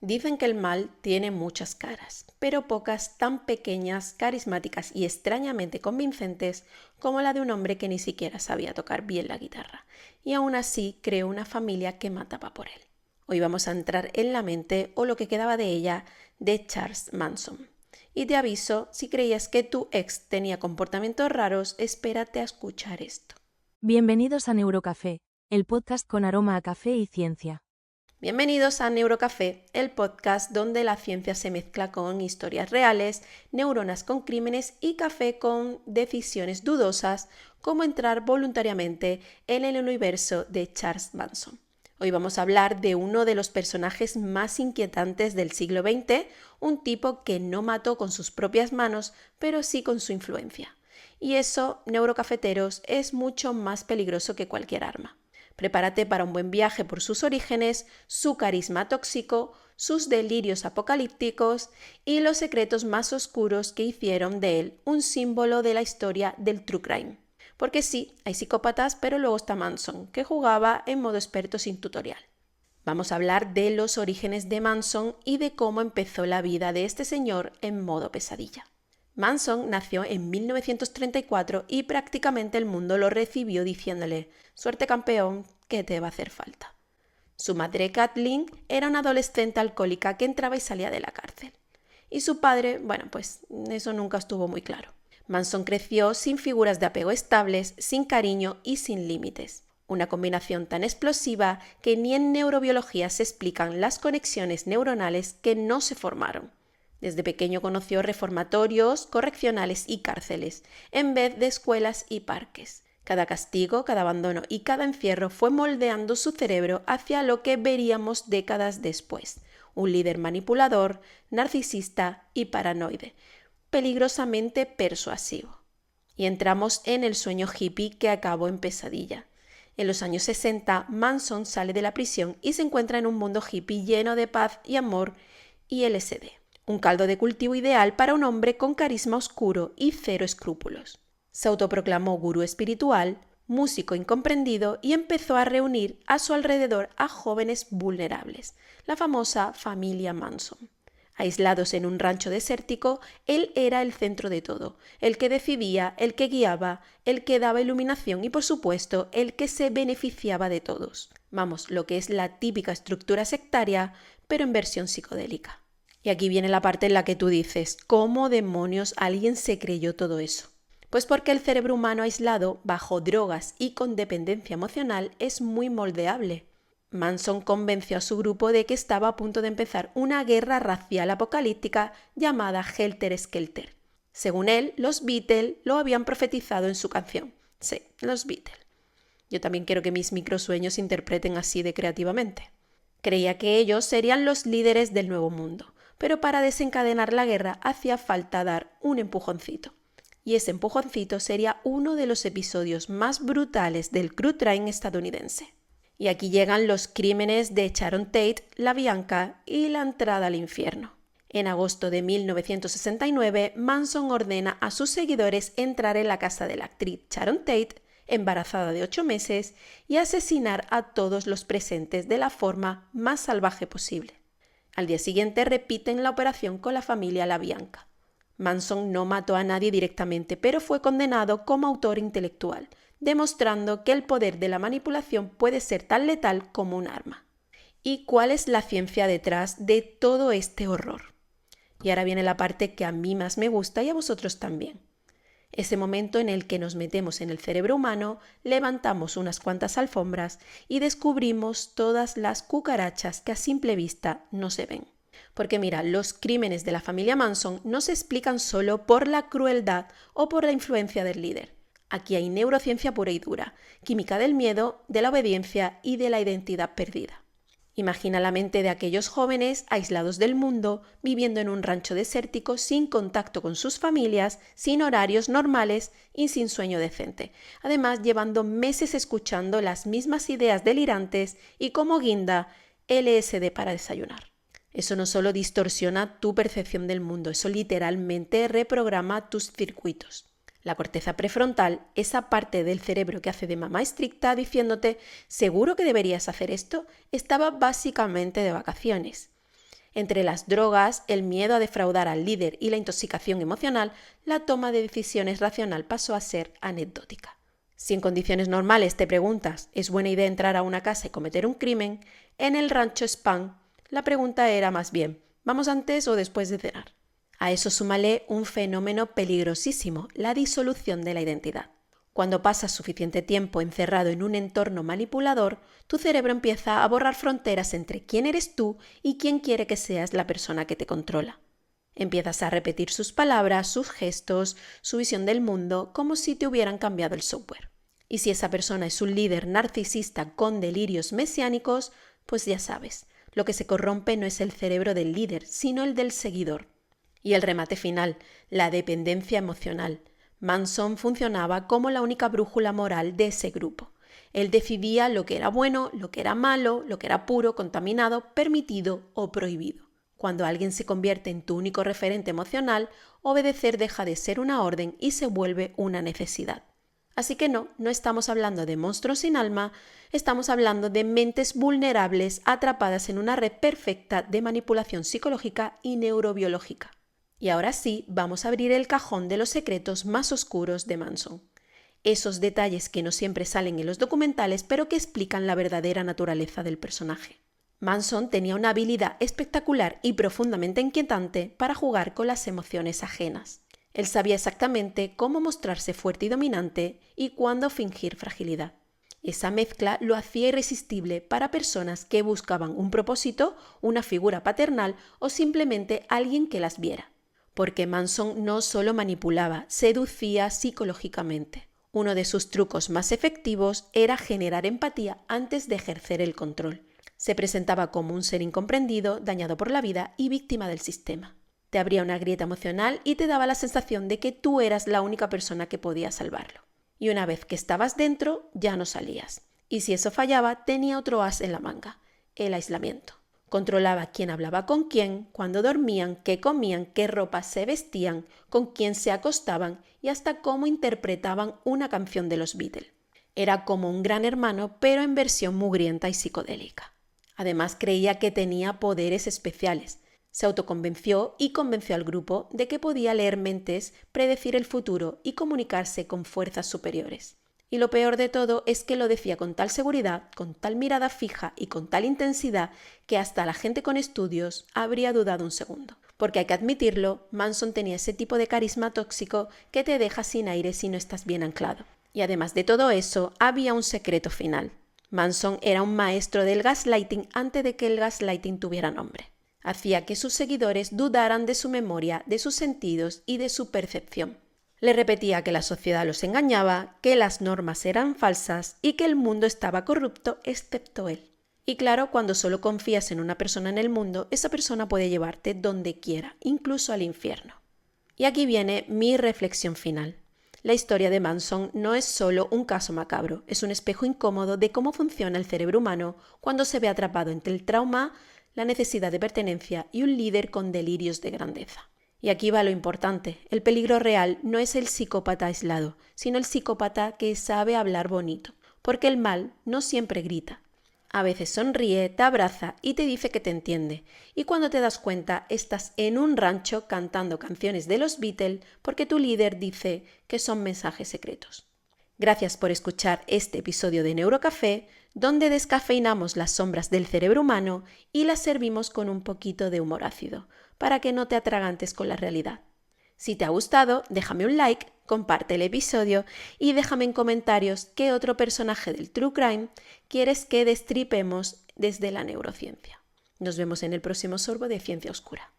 Dicen que el mal tiene muchas caras, pero pocas tan pequeñas, carismáticas y extrañamente convincentes como la de un hombre que ni siquiera sabía tocar bien la guitarra, y aún así creó una familia que mataba por él. Hoy vamos a entrar en la mente, o lo que quedaba de ella, de Charles Manson. Y te aviso, si creías que tu ex tenía comportamientos raros, espérate a escuchar esto. Bienvenidos a Neurocafé, el podcast con aroma a café y ciencia. Bienvenidos a Neurocafé, el podcast donde la ciencia se mezcla con historias reales, neuronas con crímenes y café con decisiones dudosas, como entrar voluntariamente en el universo de Charles Manson. Hoy vamos a hablar de uno de los personajes más inquietantes del siglo XX, un tipo que no mató con sus propias manos, pero sí con su influencia. Y eso, neurocafeteros, es mucho más peligroso que cualquier arma. Prepárate para un buen viaje por sus orígenes, su carisma tóxico, sus delirios apocalípticos y los secretos más oscuros que hicieron de él un símbolo de la historia del true crime. Porque sí, hay psicópatas, pero luego está Manson, que jugaba en modo experto sin tutorial. Vamos a hablar de los orígenes de Manson y de cómo empezó la vida de este señor en modo pesadilla. Manson nació en 1934 y prácticamente el mundo lo recibió diciéndole: «Suerte campeón, ¿qué te va a hacer falta?». Su madre Kathleen era una adolescente alcohólica que entraba y salía de la cárcel. Y su padre, bueno, pues eso nunca estuvo muy claro. Manson creció sin figuras de apego estables, sin cariño y sin límites. Una combinación tan explosiva que ni en neurobiología se explican las conexiones neuronales que no se formaron. Desde pequeño conoció reformatorios, correccionales y cárceles, en vez de escuelas y parques. Cada castigo, cada abandono y cada encierro fue moldeando su cerebro hacia lo que veríamos décadas después: un líder manipulador, narcisista y paranoide, peligrosamente persuasivo. Y entramos en el sueño hippie que acabó en pesadilla. En los años 60, Manson sale de la prisión y se encuentra en un mundo hippie lleno de paz y amor y LSD. Un caldo de cultivo ideal para un hombre con carisma oscuro y cero escrúpulos. Se autoproclamó gurú espiritual, músico incomprendido y empezó a reunir a su alrededor a jóvenes vulnerables, la famosa familia Manson. Aislados en un rancho desértico, él era el centro de todo, el que decidía, el que guiaba, el que daba iluminación y, por supuesto, el que se beneficiaba de todos. Vamos, lo que es la típica estructura sectaria, pero en versión psicodélica. Y aquí viene la parte en la que tú dices: ¿cómo demonios alguien se creyó todo eso? Pues porque el cerebro humano aislado, bajo drogas y con dependencia emocional, es muy moldeable. Manson convenció a su grupo de que estaba a punto de empezar una guerra racial apocalíptica llamada Helter Skelter. Según él, los Beatles lo habían profetizado en su canción. Sí, los Beatles. Yo también quiero que mis microsueños se interpreten así de creativamente. Creía que ellos serían los líderes del nuevo mundo, pero para desencadenar la guerra hacía falta dar un empujoncito. Y ese empujoncito sería uno de los episodios más brutales del true crime estadounidense. Y aquí llegan los crímenes de Sharon Tate, la Bianca y la entrada al infierno. En agosto de 1969, Manson ordena a sus seguidores entrar en la casa de la actriz Sharon Tate, embarazada de 8 meses, y asesinar a todos los presentes de la forma más salvaje posible. Al día siguiente repiten la operación con la familia LaBianca. Manson no mató a nadie directamente, pero fue condenado como autor intelectual, demostrando que el poder de la manipulación puede ser tan letal como un arma. ¿Y cuál es la ciencia detrás de todo este horror? Y ahora viene la parte que a mí más me gusta y a vosotros también. Ese momento en el que nos metemos en el cerebro humano, levantamos unas cuantas alfombras y descubrimos todas las cucarachas que a simple vista no se ven. Porque mira, los crímenes de la familia Manson no se explican solo por la crueldad o por la influencia del líder. Aquí hay neurociencia pura y dura, química del miedo, de la obediencia y de la identidad perdida. Imagina la mente de aquellos jóvenes aislados del mundo, viviendo en un rancho desértico, sin contacto con sus familias, sin horarios normales y sin sueño decente. Además, llevando meses escuchando las mismas ideas delirantes y, como guinda, LSD para desayunar. Eso no solo distorsiona tu percepción del mundo, eso literalmente reprograma tus circuitos. La corteza prefrontal, esa parte del cerebro que hace de mamá estricta diciéndote «¿seguro que deberías hacer esto?», estaba básicamente de vacaciones. Entre las drogas, el miedo a defraudar al líder y la intoxicación emocional, la toma de decisiones racional pasó a ser anecdótica. Si en condiciones normales te preguntas, ¿es buena idea entrar a una casa y cometer un crimen? En el rancho Spahn, la pregunta era más bien, ¿vamos antes o después de cenar? A eso súmale un fenómeno peligrosísimo, la disolución de la identidad. Cuando pasas suficiente tiempo encerrado en un entorno manipulador, tu cerebro empieza a borrar fronteras entre quién eres tú y quién quiere que seas la persona que te controla. Empiezas a repetir sus palabras, sus gestos, su visión del mundo, como si te hubieran cambiado el software. Y si esa persona es un líder narcisista con delirios mesiánicos, pues ya sabes, lo que se corrompe no es el cerebro del líder, sino el del seguidor. Y el remate final, la dependencia emocional. Manson funcionaba como la única brújula moral de ese grupo. Él decidía lo que era bueno, lo que era malo, lo que era puro, contaminado, permitido o prohibido. Cuando alguien se convierte en tu único referente emocional, obedecer deja de ser una orden y se vuelve una necesidad. Así que no estamos hablando de monstruos sin alma, estamos hablando de mentes vulnerables atrapadas en una red perfecta de manipulación psicológica y neurobiológica. Y ahora sí, vamos a abrir el cajón de los secretos más oscuros de Manson. Esos detalles que no siempre salen en los documentales, pero que explican la verdadera naturaleza del personaje. Manson tenía una habilidad espectacular y profundamente inquietante para jugar con las emociones ajenas. Él sabía exactamente cómo mostrarse fuerte y dominante y cuándo fingir fragilidad. Esa mezcla lo hacía irresistible para personas que buscaban un propósito, una figura paternal o simplemente alguien que las viera. Porque Manson no solo manipulaba, seducía psicológicamente. Uno de sus trucos más efectivos era generar empatía antes de ejercer el control. Se presentaba como un ser incomprendido, dañado por la vida y víctima del sistema. Te abría una grieta emocional y te daba la sensación de que tú eras la única persona que podía salvarlo. Y una vez que estabas dentro, ya no salías. Y si eso fallaba, tenía otro as en la manga, el aislamiento. Controlaba quién hablaba con quién, cuándo dormían, qué comían, qué ropa se vestían, con quién se acostaban y hasta cómo interpretaban una canción de los Beatles. Era como un gran hermano, pero en versión mugrienta y psicodélica. Además, creía que tenía poderes especiales. Se autoconvenció y convenció al grupo de que podía leer mentes, predecir el futuro y comunicarse con fuerzas superiores. Y lo peor de todo es que lo decía con tal seguridad, con tal mirada fija y con tal intensidad que hasta la gente con estudios habría dudado un segundo. Porque hay que admitirlo, Manson tenía ese tipo de carisma tóxico que te deja sin aire si no estás bien anclado. Y además de todo eso, había un secreto final. Manson era un maestro del gaslighting antes de que el gaslighting tuviera nombre. Hacía que sus seguidores dudaran de su memoria, de sus sentidos y de su percepción. Le repetía que la sociedad los engañaba, que las normas eran falsas y que el mundo estaba corrupto excepto él. Y claro, cuando solo confías en una persona en el mundo, esa persona puede llevarte donde quiera, incluso al infierno. Y aquí viene mi reflexión final. La historia de Manson no es solo un caso macabro, es un espejo incómodo de cómo funciona el cerebro humano cuando se ve atrapado entre el trauma, la necesidad de pertenencia y un líder con delirios de grandeza. Y aquí va lo importante, el peligro real no es el psicópata aislado, sino el psicópata que sabe hablar bonito, porque el mal no siempre grita. A veces sonríe, te abraza y te dice que te entiende, y cuando te das cuenta estás en un rancho cantando canciones de los Beatles porque tu líder dice que son mensajes secretos. Gracias por escuchar este episodio de Neurocafé, donde descafeinamos las sombras del cerebro humano y las servimos con un poquito de humor ácido, para que no te atragantes con la realidad. Si te ha gustado, déjame un like, comparte el episodio y déjame en comentarios qué otro personaje del True Crime quieres que destripemos desde la neurociencia. Nos vemos en el próximo sorbo de Ciencia Oscura.